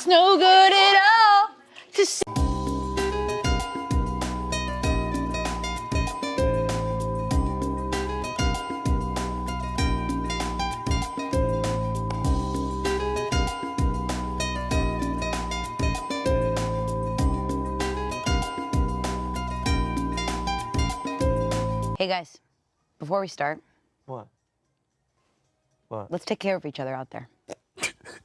It's no good at all to see. Hey guys, before we start. What? What? Let's take care of each other out there.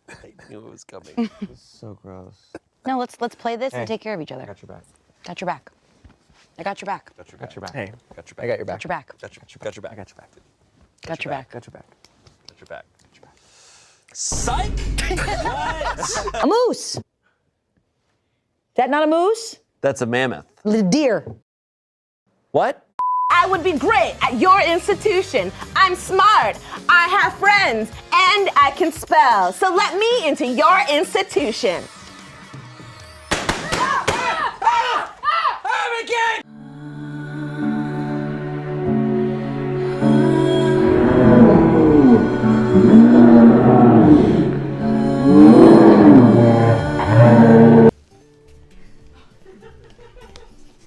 I knew it was coming. So gross. No, let's play this and Hey, take care of each other. I got your back. Got your back. I got your back. Got your Got your back. Hey, got your back. I got your back. Got your back. Got your back. I got your back. Got your back. Got your back. Got your back. Got your back. Psych! What? A moose. Is that not a moose? That's a mammoth. A deer. What? I would be great at your institution. I'm smart, I have friends, and I can spell. So let me into your institution.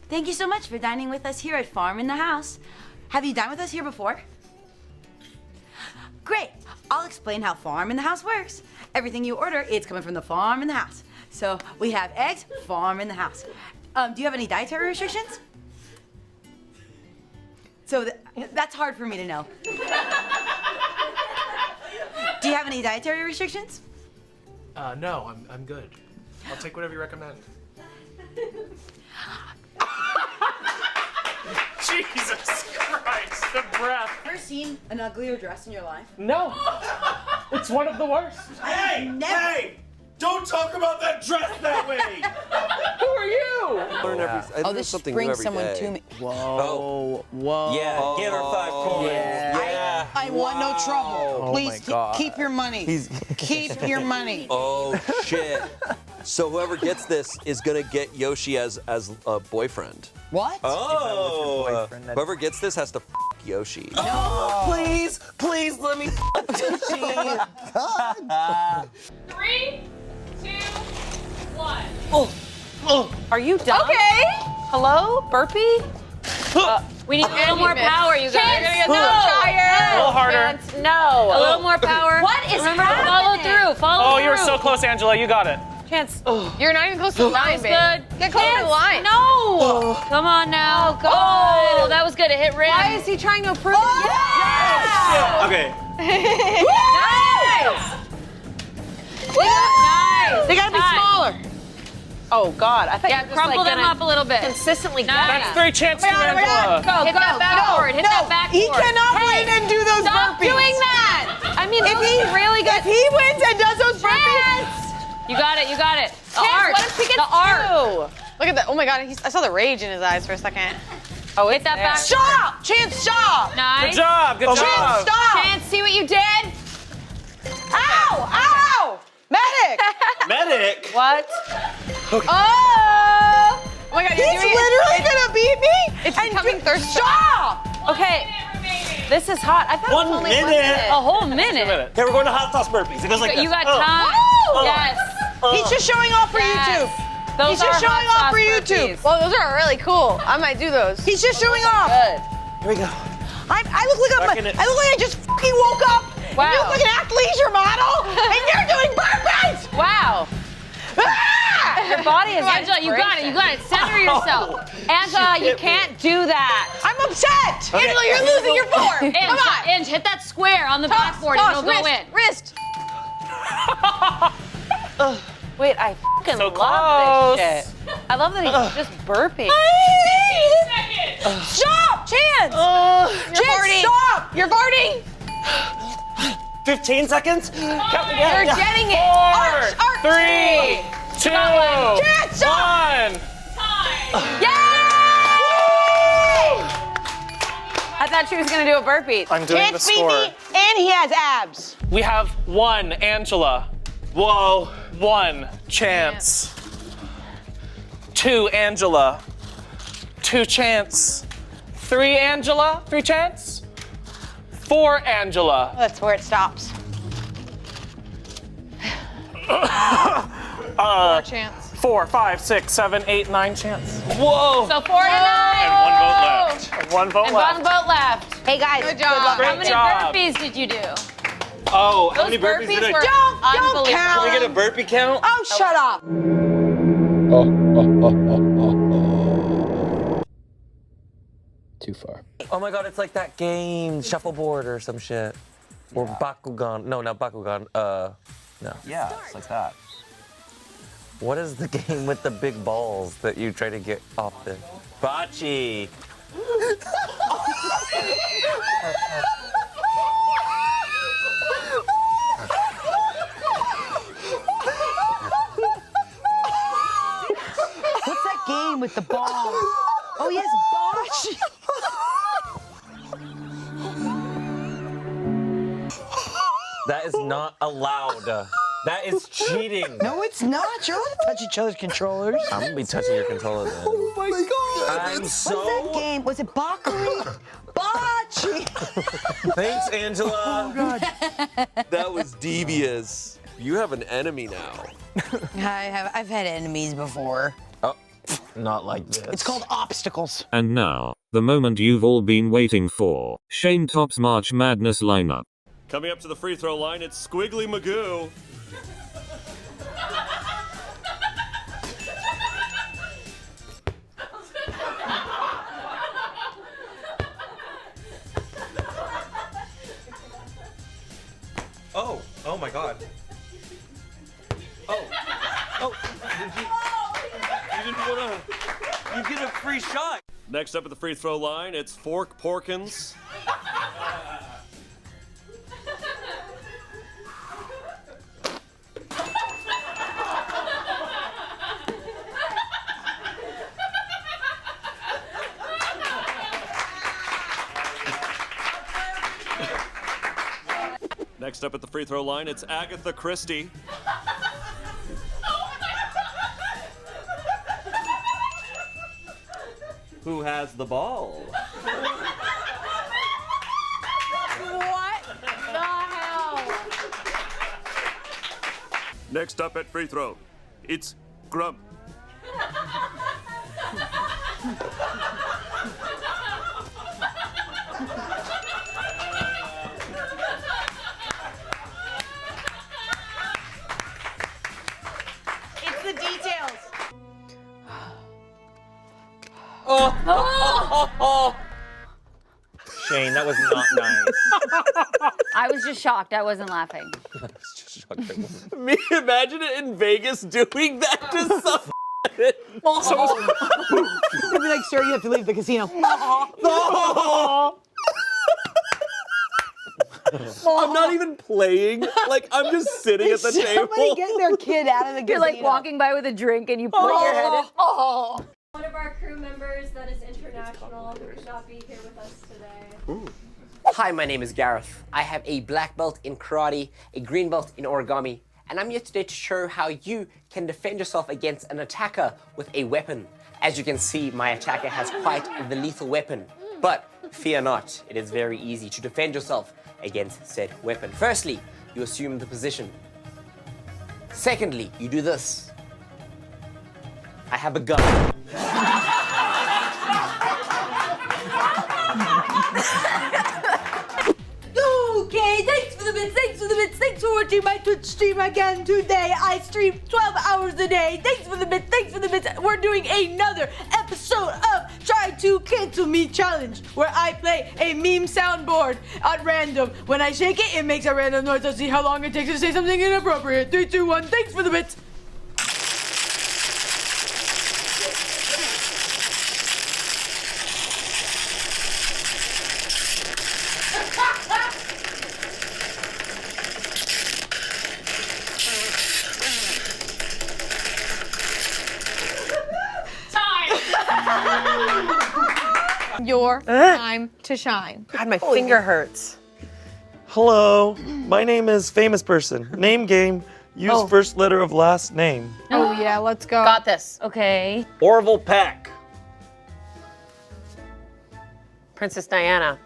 Thank you so much for dining with us here at Farm in the House. Have you dined with us here before? Great. I'll explain how Farm in the House works. Everything you order, it's coming from the farm in the house. So we have eggs, farm in the house. Do you have any dietary restrictions? So that's hard for me to know. Do you have any dietary restrictions? No, I'm good. I'll take whatever you recommend. Jesus Christ, the breath. Ever seen an uglier dress in your life? No, it's one of the worst. Hey! Hey! Don't talk about that dress that way! Who are you? Learn every. I learn This something new brings every someone day. to me. Oh. Whoa. Yeah, give her 5 coins. Yeah. I want no trouble. Oh Please my God. keep your money. Keep your money. Oh shit. So whoever gets this is gonna get Yoshi as a boyfriend. What? Oh. Whoever gets this has to f Yoshi. Please, please let me Yoshi. 3, 2, 1. Are you done? Okay. Hello, Burpee? We need a little more power, you guys. No. A little harder. No. A little more power. What is Remember happening? to follow through. Follow Oh, through. you were so close, Angela. You got it. Chance. You're not even close to the line, babe. good. Get closer to the line. No. Come on now. Oh, God. Oh, that was good. It hit rim. Why is he trying to approve? Okay. Nice. Nice. They gotta be Time. smaller. Oh God, I thought Yeah, you were just crumple like them gonna up a little bit. consistently Nice. get That's 3 chances for Angela. Hit that backboard. Hit that backboard. He cannot win and do those Stop burpees. doing that. I mean, If he really good. If he wins and does those burpees, You got it. You got it. The Chance, art. what if he gets the art. Look at that. Oh my God, I saw the rage in his eyes for a second. Oh, hit that back. stop! Chance, stop! Nice. Good job. Good Chance, job. stop! Chance, see what you did? Ow! Ow! Medic! Medic! What? Oh! Oh my God, you're He's doing it. literally gonna beat me? It's and becoming thirsty. Stop! Okay, this is hot. I thought it was 1 only minute. A whole minute. Okay, we're going to hot sauce burpees. It goes like this. You got Oh. time. Oh. Yes. He's just showing off for Yes. YouTube. Those He's just are showing hot off for sauce YouTube. burpees. Well, those are really cool. I might do those. He's just showing off. Good. Here we go. I look like Back in it. I look like I just fucking woke up. Wow. And you look like an athleisure model, and you're doing burpees. Wow. Ah! Your body is Angela, you got it. You got it. Center yourself. Angela, you can't do that. I'm upset. Okay. Angela, you're losing your form. Inch, Come on. Inch, hit that square on the Toss, backboard toss, and it'll wrist, go in. Wrist. Wait, I fucking So love close. this shit. I love that he's just burping. Stop, Chance. You're Chance, farting. stop. You're farting. 15 seconds? Count You're again. getting it. 4, Arch. 3, 2, Chance, stop. 1. I thought she was gonna do a burpee. I'm doing the Chance beat score. me, and he has abs. We have 1 Angela. Whoa. 1 Chance. 2 Angela. 2 Chance. 3 Angela. 3 Chance. 4 Angela. That's where it stops. Chance. 4, 5, 6, 7, 8, 9 chance. Whoa! So 4 to 9. And one vote left. And one vote And left. one vote left. Hey guys, Good job. Great How many job. burpees did you do? Oh, how Those many burpees did I were do? Don't unbelievable. count. Can we get a burpee count? Oh, shut up. Too far. Oh my god, it's like that game, shuffleboard or some shit. Or Bakugan. No, not Bakugan. No. Yeah, it's like that. What is the game with the big balls that you try to get off the... Bocce! What's that game with the ball? Oh yes, bocce. That is not allowed. That is cheating. No, it's not. You're allowed to touch each other's controllers. I'm gonna be touching your controller then. Oh my god. I'm What's so... that game? Was it Boccery? Bocce. Thanks, Angela. Oh god. That was devious. You have an enemy now. I've had enemies before. Oh, not like this. It's called obstacles. And now, the moment you've all been waiting for. Shane Top's March Madness lineup. Coming up to the free throw line, it's Squiggly Magoo. Oh my god. Oh. You didn't wanna... You get a free shot. Next up at the free throw line, it's Fork Porkins. Next up at the free throw line, it's Agatha Christie. Who has the ball? What the hell? Next up at free throw, it's Grump. It's the details. Shane, that was not nice. I was just shocked. I wasn't laughing. Me, imagine it in Vegas doing that to someone. They'd be like, sir, you have to leave the casino. I'm not even playing. Like, I'm just sitting at the table. Somebody get their kid out of the casino. You're like walking by with a drink and you put your head in. One of our crew members that is international who could not be here with us today. Hi, my name is Gareth. I have a black belt in karate, a green belt in origami, and I'm here today to show how you can defend yourself against an attacker with a weapon. As you can see, my attacker has quite the lethal weapon. But fear not, it is very easy to defend yourself against said weapon. Firstly, you assume the position. Secondly, you do this. I have a gun. Okay, thanks for the bits, thanks for the bits, thanks for watching my Twitch stream again today. I stream 12 hours a day. Thanks for the bits, thanks for the bits. We're doing another episode of Try to Cancel Me Challenge, where I play a meme soundboard at random. When I shake it, it makes a random noise. Let's see how long it takes to say something inappropriate. 3, 2, 1, thanks for the bits. Your time to shine. God, my finger hurts. Hello, my name is Famous Person. Name game, use first letter of last name. Oh yeah, let's go. Got this. Okay. Orville Peck. Princess Diana.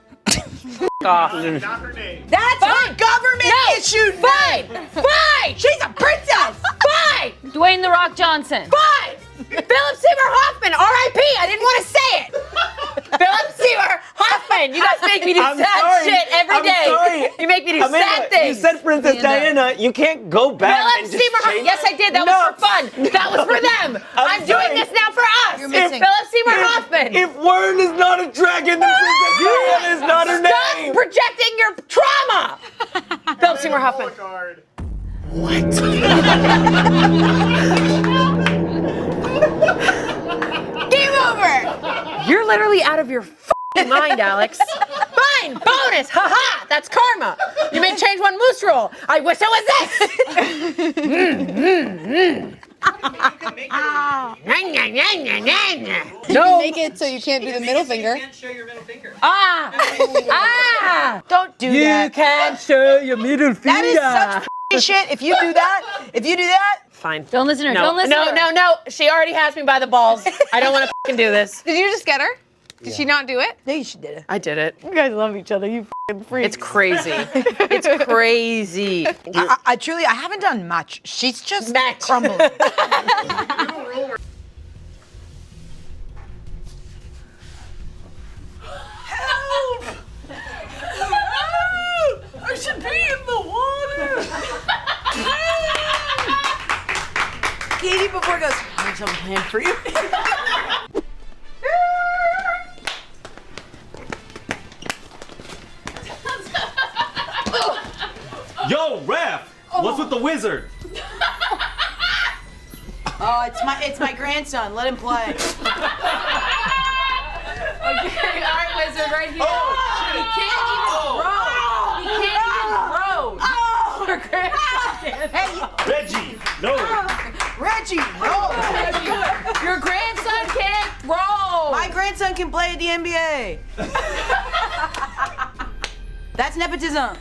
Off. Not her name. That's a government issued Fine! Fine! She's a princess. Fine! Fine! Dwayne The Rock Johnson. Fine! Philip Seymour Hoffman, R.I.P. I didn't want to say it. Philip Seymour Hoffman. You guys make me do I'm sad sorry. shit every I'm day. sorry. You make me do Amanda, sad things. You said Princess Diana. You can't go back Philip and just Seymour Hoffman. change. Yes, I did. That was for fun. That was for them. I'm doing sorry. this now for us. You're missing. Philip Seymour Hoffman. If Wern is not a dragon, then Princess Diana is not her Stop name. projecting your trauma. Philip Seymour Hoffman. Game over. You're literally out of your f***ing mind, Alex. Fine, bonus, haha, that's karma. You may change one moose roll. I wish it was this. No. Make it so you can't do the middle finger. Don't do that. You can't show your middle finger. That is such shit. If you do that, Fine. Don't listen to her. No, Don't listen to her. no. She already has me by the balls. I don't want to f***ing do this. Did you just get her? Did she not do it? no, you should did it. I did it. You guys love each other. You fucking freaks. It's crazy. It's crazy. I truly, I haven't done much. She's just Match. crumbling. Help! I should be in the water. Katie before goes, I have some plan for you. Yo, ref! What's with the wizard? Oh, it's my grandson. Let him play. Okay, all right, wizard, right here. He can't even throw. Your grandson can't. Hey, Reggie! No! Reggie, no. Your grandson can't throw. My grandson can play at the NBA. That's nepotism.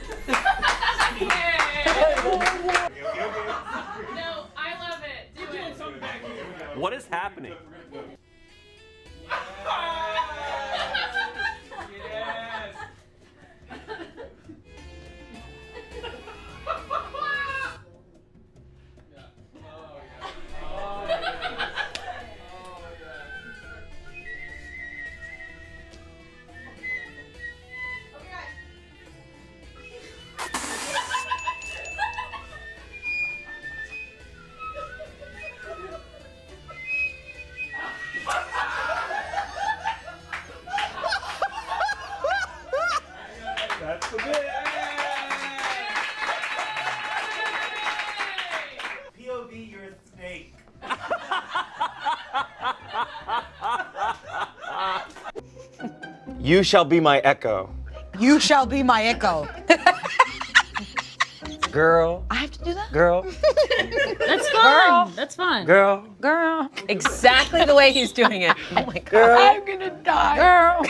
No, I love it. Do it. What is happening? That's the bit. POV, you're a snake. You shall be my echo. You shall be my echo. Girl. I have to do that? Girl. That's fun. That's fun. Girl. Girl. Exactly the way he's doing it. Oh my God. Girl. I'm gonna die. Girl.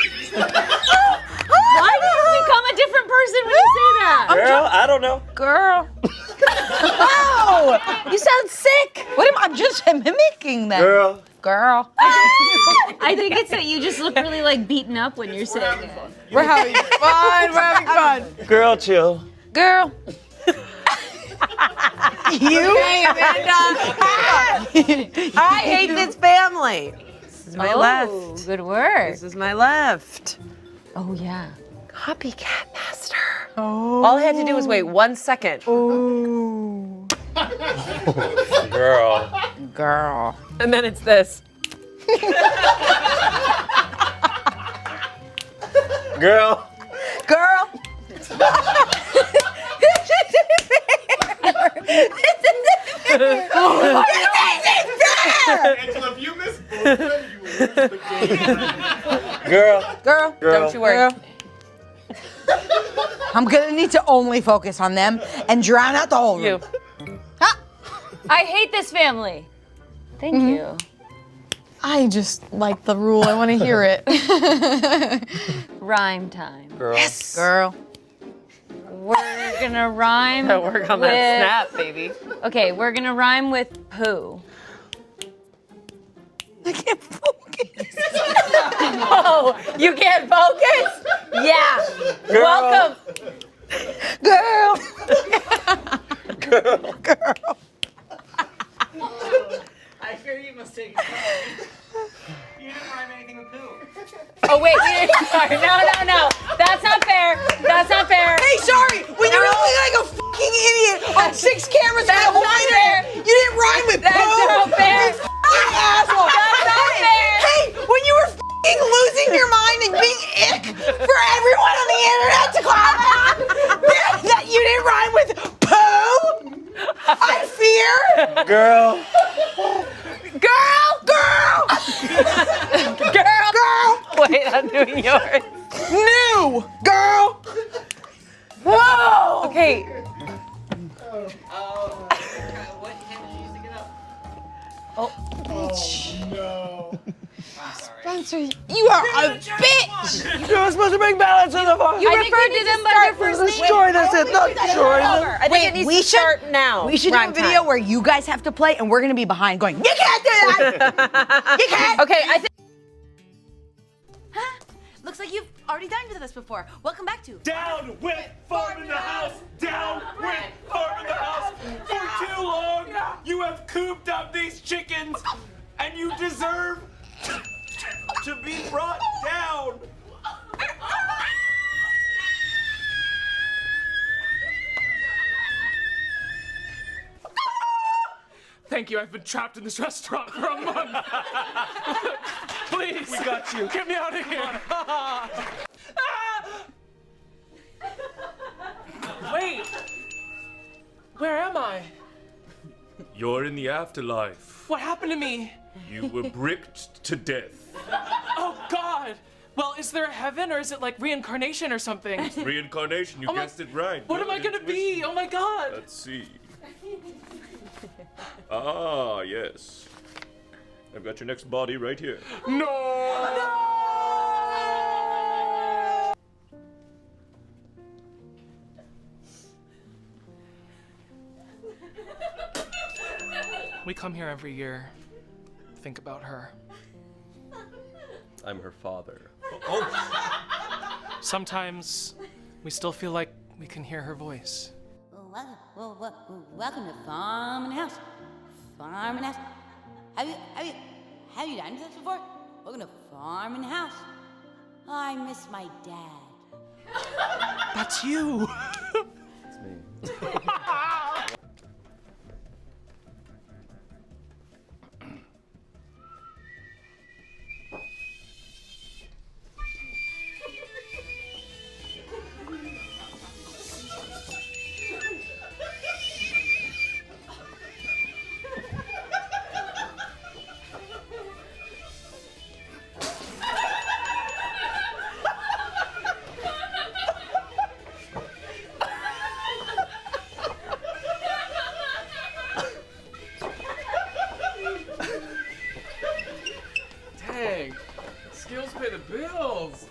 Why do you become a different person when you say that? Girl, I don't know. Girl. Wow! You sound sick. I'm just mimicking that. Girl. Girl. I think it's that you just look really like beaten up when you're saying it. We're having fun. We're having fun. Girl, chill. Girl. You? Hey, Amanda. I hate this family. This is my left. Good work. This is my left. Oh yeah. Copycat master. Oh. All I had to do was wait 1 second. Ooh. Girl. Girl. And then it's this. Girl. Girl. Angela, if you miss both of them, you lose the game. Girl. Girl. Don't you worry. Girl. I'm gonna need to only focus on them and drown out the whole room. I hate this family. Thank you. I just like the rule. I want to hear it. Rhyme time. Girl. Yes. Girl. We're gonna rhyme. Work on that snap, baby. Okay, we're gonna rhyme with poo. I can't focus. Oh, you can't focus? Yeah. Girl. Welcome. Girl. Girl. Girl. take You didn't rhyme anything with poo. Oh wait, sorry, no. That's not fair. That's not fair. Hey, sorry, when you look like a fucking idiot on 6 cameras and a monitor, you didn't rhyme with That's poo. not fair. You fucking asshole. That's not fair. Hey, when you were fucking losing your mind and being ick for everyone on the internet to comment that you didn't rhyme with poo, I fear. Girl. Girl. Wait, I'm doing yours. New girl. Whoa. Okay. What hand did you use to get up? Oh, No. Spencer, you are a bitch. You were supposed to bring balance to the farm. You referred to them by their first name. Destroy this and not destroy them. I think it needs to start now. We should do a video where you guys have to play and we're gonna be behind going, you can't do that. You can't. Okay, I think. Looks like you've already dined with us before. Welcome back to Down with farm in the house. Down with farm in the house. For too long, you have cooped up these chickens, and you deserve to be brought down. Thank you. I've been trapped in this restaurant for a month. Please. We got you. Get me out of here. Wait. Where am I? You're in the afterlife. What happened to me? You were bricked to death. Oh, God. Well, is there a heaven or is it like reincarnation or something? Reincarnation, you Oh my- guessed it right. What am I gonna be? Oh my God. Let's see. Ah, yes. I've got your next body right here. We come here every year. Think about her. I'm her father. Sometimes we still feel like we can hear her voice. Welcome to Farm and House. Farm and House. Have you done this before? Welcome to Farm and House. I miss my dad. That's you. It's me. Dang. Skills pay the bills.